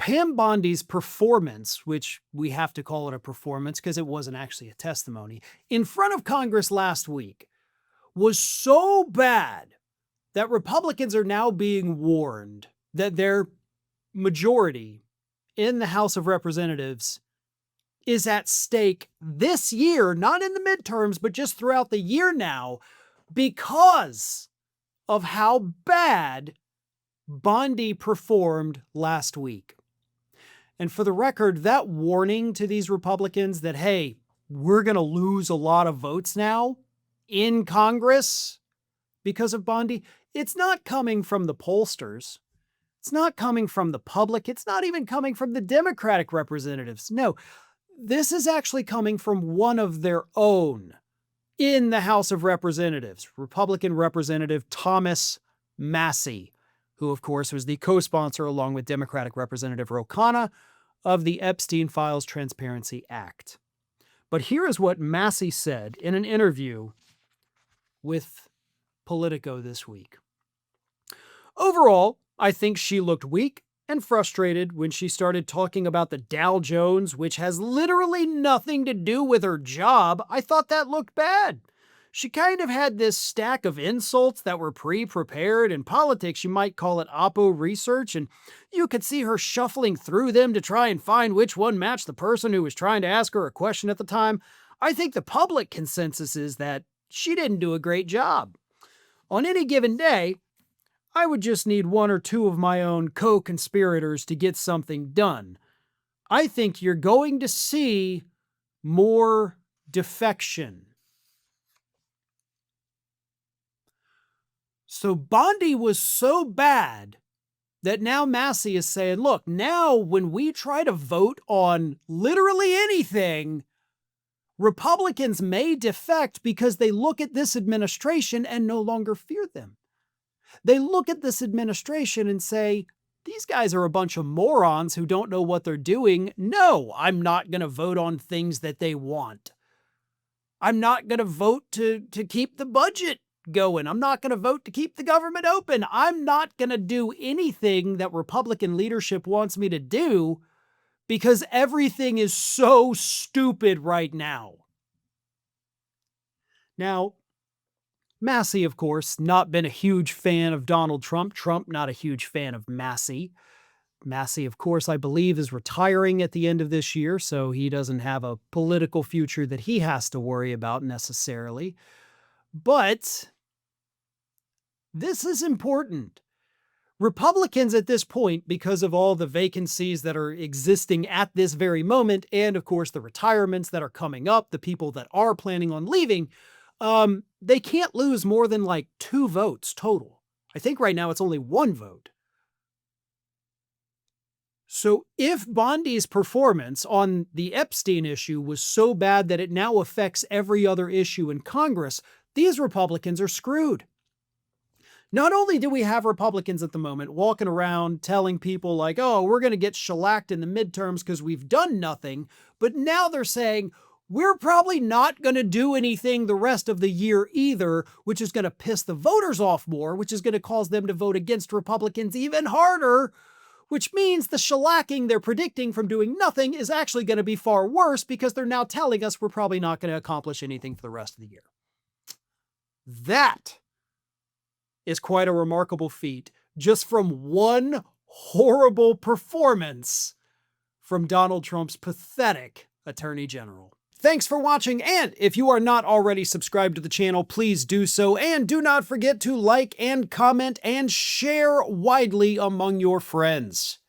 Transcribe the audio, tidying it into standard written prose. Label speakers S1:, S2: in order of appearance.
S1: Pam Bondi's performance, which we have to call it a performance because it wasn't actually a testimony, in front of Congress last week was so bad that Republicans are now being warned that their majority in the House of Representatives is at stake this year, not in the midterms, but just throughout the year now, because of how bad Bondi performed last week. And for the record, that warning to these Republicans that, hey, we're going to lose a lot of votes now in Congress because of Bondi, it's not coming from the pollsters. It's not coming from the public. It's not even coming from the Democratic representatives. No, this is actually coming from one of their own in the House of Representatives, Republican Representative Thomas Massie, who, of course, was the co-sponsor along with Democratic Representative Ro Khanna of the Epstein Files Transparency Act. But here is what Massie said in an interview with Politico this week. Overall, I think she looked weak and frustrated when she started talking about the Dow Jones, which has literally nothing to do with her job. I thought that looked bad. She kind of had this stack of insults that were pre-prepared. In politics, you might call it oppo research, and you could see her shuffling through them to try and find which one matched the person who was trying to ask her a question at the time. I think the public consensus is that she didn't do a great job. On any given day, I would just need one or two of my own co-conspirators to get something done. I think you're going to see more defection. So Bondi was so bad that now Massie is saying, look, now when we try to vote on literally anything, Republicans may defect because they look at this administration and no longer fear them. They look at this administration and say, these guys are a bunch of morons who don't know what they're doing. No, I'm not going to vote on things that they want. I'm not going to vote to keep the budget going. I'm not going to vote to keep the government open. I'm not going to do anything that Republican leadership wants me to do because everything is so stupid right now. Now, Massie, of course, not been a huge fan of Donald Trump. Trump, not a huge fan of Massie. Massie, of course, I believe is retiring at the end of this year, so he doesn't have a political future that he has to worry about necessarily. But this is important. Republicans at this point, because of all the vacancies that are existing at this very moment, and of course the retirements that are coming up, the people that are planning on leaving, they can't lose more than like 2 votes total. I think right now it's only 1 vote. So if Bondi's performance on the Epstein issue was so bad that it now affects every other issue in Congress, these Republicans are screwed. Not only do we have Republicans at the moment walking around telling people like, oh, we're going to get shellacked in the midterms because we've done nothing, but now they're saying, we're probably not going to do anything the rest of the year either, which is going to piss the voters off more, which is going to cause them to vote against Republicans even harder, which means the shellacking they're predicting from doing nothing is actually going to be far worse because they're now telling us we're probably not going to accomplish anything for the rest of the year. That is quite a remarkable feat just from one horrible performance from Donald Trump's pathetic Attorney General. Thanks for watching, and if you are not already subscribed to the channel, please do so, and do not forget to like and comment and share widely among your friends.